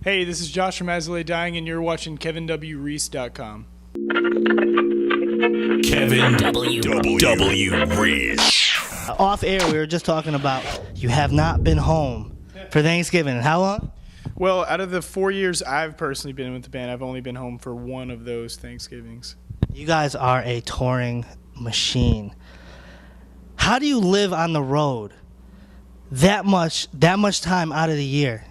Hey, this is Josh from As I Lay Dying, and you're watching KevinWReese.com. Kevin W. Reese. Off air, we were just talking about you have not been home for Thanksgiving. How long? Well, out of the 4 years I've personally been with the band, I've only been home for one of those Thanksgivings. You guys are a touring machine. How do you live on the road that much time out of the year?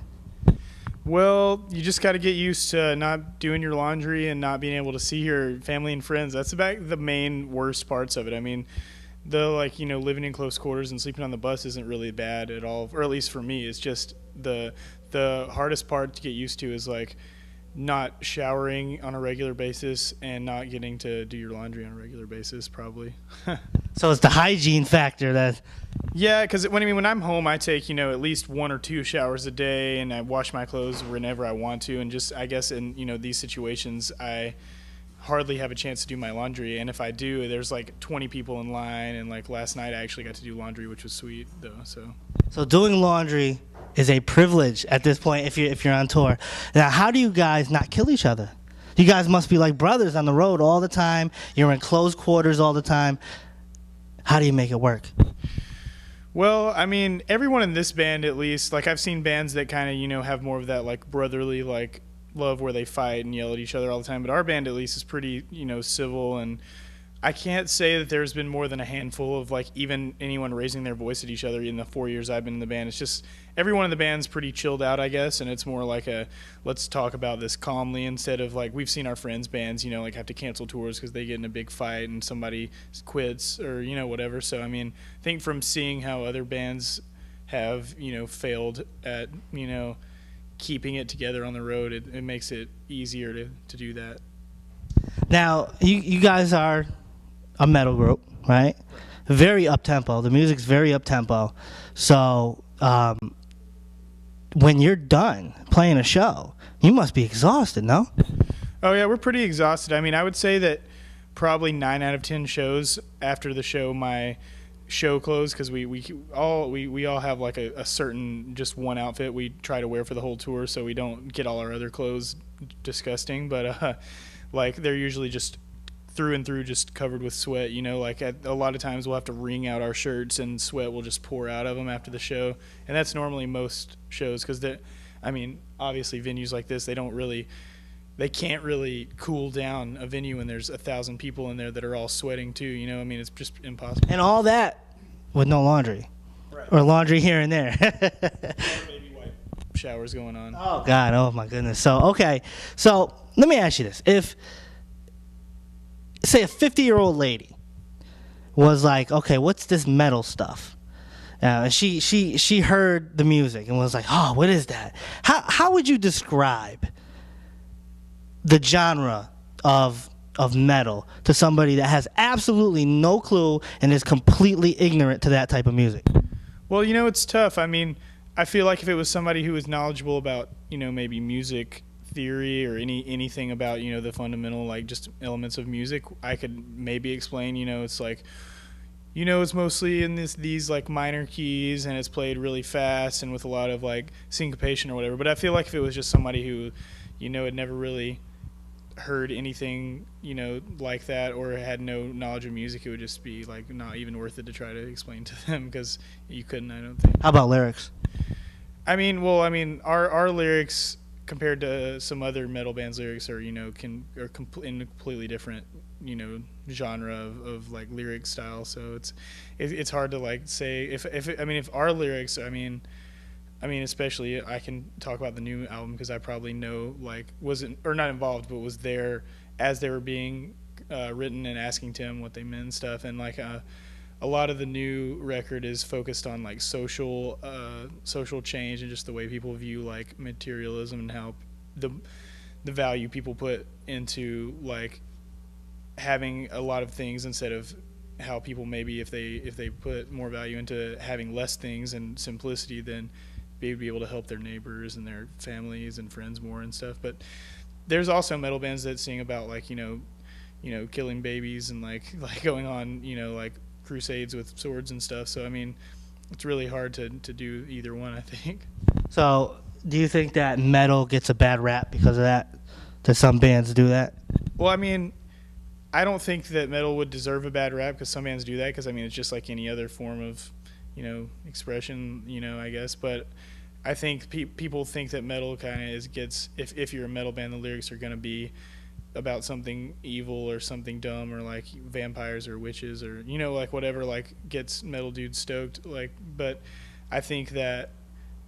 Well, you just got to get used to not doing your laundry and not being able to see your family and friends. That's about the main worst parts of it. I mean, living in close quarters and sleeping on the bus isn't really bad at all, or at least for me. It's just the hardest part to get used to is like not showering on a regular basis and not getting to do your laundry on a regular basis, probably. So it's the hygiene factor that... Yeah, because when I'm home, I take, at least 1 or 2 showers a day, and I wash my clothes whenever I want to. And just, I guess, in, these situations, I hardly have a chance to do my laundry. And if I do, there's like 20 people in line. And like last night, I actually got to do laundry, which was sweet, though. So doing laundry is a privilege at this point if you're on tour. Now, how do you guys not kill each other? You guys must be like brothers on the road all the time. You're in close quarters all the time. How do you make it work? Well, I mean, everyone in this band, at least, like I've seen bands that kind of, have more of that like brotherly like love where they fight and yell at each other all the time. But our band, at least, is pretty, civil. And I can't say that there's been more than a handful of like even anyone raising their voice at each other in the 4 years I've been in the band. It's just everyone in the band's pretty chilled out, I guess. And it's more like a let's talk about this calmly instead of like we've seen our friends' bands, like have to cancel tours because they get in a big fight and somebody quits or, whatever. So, I mean, I think from seeing how other bands have, failed at, keeping it together on the road, it makes it easier to do that. Now, you guys are a metal group, right? Very up-tempo. The music's very up-tempo. So when you're done playing a show, you must be exhausted, no? Oh, yeah, we're pretty exhausted. I mean, I would say that probably 9 out of 10 shows after the show, my show clothes, because we all have like a certain just one outfit we try to wear for the whole tour so we don't get all our other clothes disgusting. But like they're usually just through and through just covered with sweat, like a lot of times we'll have to wring out our shirts and sweat will just pour out of them after the show. And that's normally most shows because obviously venues like this, they can't really cool down a venue when there's 1,000 people in there that are all sweating too, it's just impossible. And all that with no laundry. Right. Or laundry here and there. Or maybe wipe showers going on. Oh, God. Oh, my goodness. So, okay. So let me ask you this. If, say, a 50-year-old lady was like, okay, what's this metal stuff? She heard the music and was like, oh, what is that? How would you describe the genre of metal to somebody that has absolutely no clue and is completely ignorant to that type of music? Well, it's tough. I mean, I feel like if it was somebody who was knowledgeable about, maybe music theory or anything about, the fundamental, like, just elements of music, I could maybe explain, it's like, it's mostly in these like minor keys and it's played really fast and with a lot of like syncopation or whatever. But I feel like if it was just somebody who, had never really heard anything, like that or had no knowledge of music, it would just be like not even worth it to try to explain to them because you couldn't, I don't think. How about lyrics? Our lyrics compared to some other metal bands' lyrics are, in a completely different, genre of like lyric style. So it's hard to like say if our lyrics, especially I can talk about the new album because I probably know like wasn't or not involved but was there as they were being written and asking Tim what they meant and stuff. And like a lot of the new record is focused on like social change and just the way people view like materialism and how the value people put into like having a lot of things instead of how people maybe if they put more value into having less things and simplicity, then they'd be able to help their neighbors and their families and friends more and stuff. But there's also metal bands that sing about like killing babies and like going on like crusades with swords and stuff. So it's really hard to do either one, I think. So Do you think that metal gets a bad rap because of that? That some bands do that? Well, I mean, I don't think that metal would deserve a bad rap because some bands do that because, I mean, it's just like any other form of, expression, I guess. But I think people think that metal kind of gets, if you're a metal band, the lyrics are going to be about something evil or something dumb or like vampires or witches or, like whatever, like gets metal dudes stoked. Like, but I think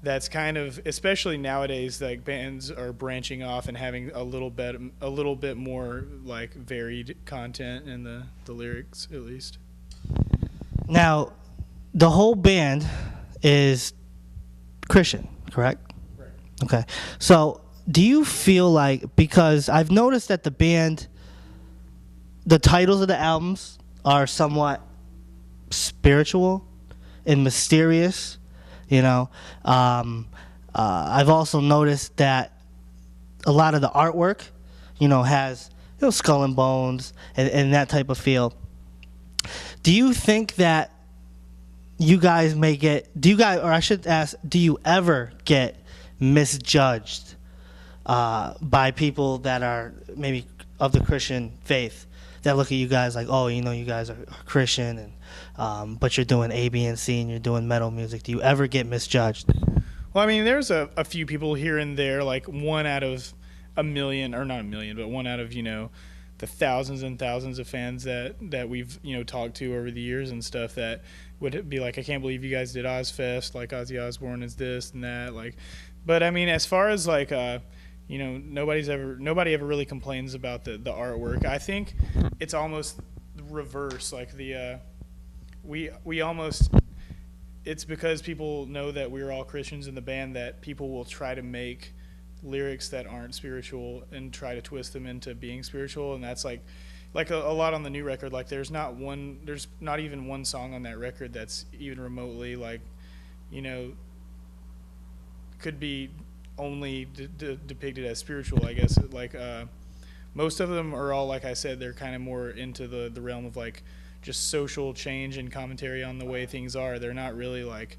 that's kind of, especially nowadays, like bands are branching off and having a little bit more like varied content in the lyrics, at least. Now, the whole band is Christian, correct? Right. Okay. So, do you feel like, because I've noticed that the band, the titles of the albums are somewhat spiritual and mysterious, I've also noticed that a lot of the artwork, has, skull and bones and that type of feel. Do you think that you guys do you ever get misjudged by people that are maybe of the Christian faith that look at you guys like, oh, you guys are Christian, and but you're doing A, B, and C, and you're doing metal music? Do you ever get misjudged? Well, I mean, there's a few people here and there, like one out of a million, or not a million, but one out of, the thousands and thousands of fans that we've, talked to over the years and stuff that would be like, I can't believe you guys did Ozfest, like Ozzy Osbourne is this and that, like. But I mean, as far as like, nobody ever really complains about the artwork. I think it's almost reverse, like we almost, it's because people know that we're all Christians in the band that people will try to make lyrics that aren't spiritual and try to twist them into being spiritual, and that's like a lot on the new record. Like there's not even one song on that record that's even remotely like, could be only depicted as spiritual, I guess. Like most of them are all, like I said, they're kind of more into the realm of like just social change and commentary on the way things are. They're not really like,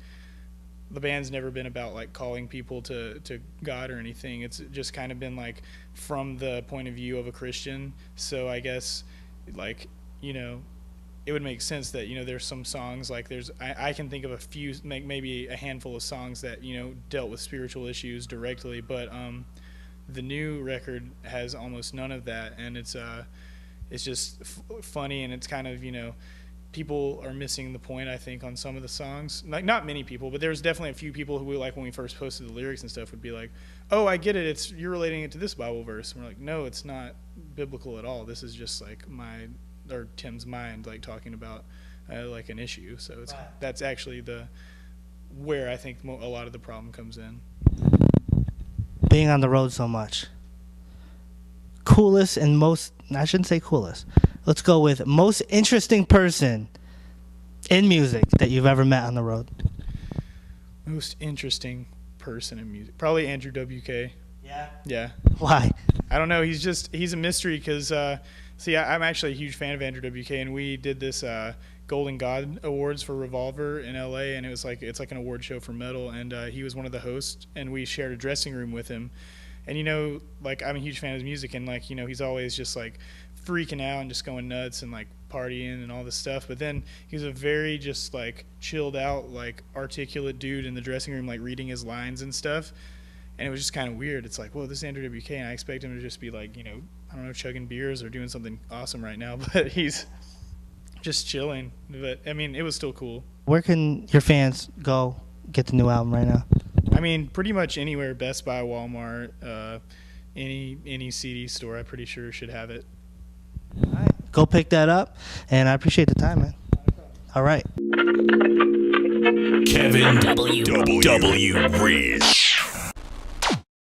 the band's never been about like calling people to God or anything. It's just kind of been like from the point of view of a Christian. So I guess like, it would make sense that, there's some songs like I can think of a few, maybe a handful of songs that, dealt with spiritual issues directly, but the new record has almost none of that, and it's just funny, and it's kind of, people are missing the point, I think, on some of the songs. Like, not many people, but there's definitely a few people who, like, when we first posted the lyrics and stuff, would be like, oh, I get it, you're relating it to this Bible verse. And we're like, no, it's not biblical at all. This is just like Tim's mind, like, talking about like an issue. So it's, that's actually where I think a lot of the problem comes in. Being on the road so much, coolest and most, I shouldn't say coolest, let's go with most interesting person in music that you've ever met on the road. Most interesting person in music, probably Andrew W.K. Yeah. Why? I don't know, he's a mystery because I'm actually a huge fan of Andrew W.K, and we did this Golden God Awards for Revolver in LA, and it's like an award show for metal, and he was one of the hosts, and we shared a dressing room with him. And like, I'm a huge fan of his music, and like, he's always just like freaking out and just going nuts and like partying and all this stuff. But then he's a very just like chilled out, like articulate dude in the dressing room, like reading his lines and stuff. And it was just kind of weird. It's like, whoa, this is Andrew W.K, and I expect him to just be like, I don't know, chugging beers or doing something awesome right now, but he's just chilling. But I mean, it was still cool. Where can your fans go get the new album right now? I mean, pretty much anywhere. Best Buy, Walmart, any CD store, I'm pretty sure should have it. All right, go pick that up, and I appreciate the time, man. All right. Kevin W. Reese.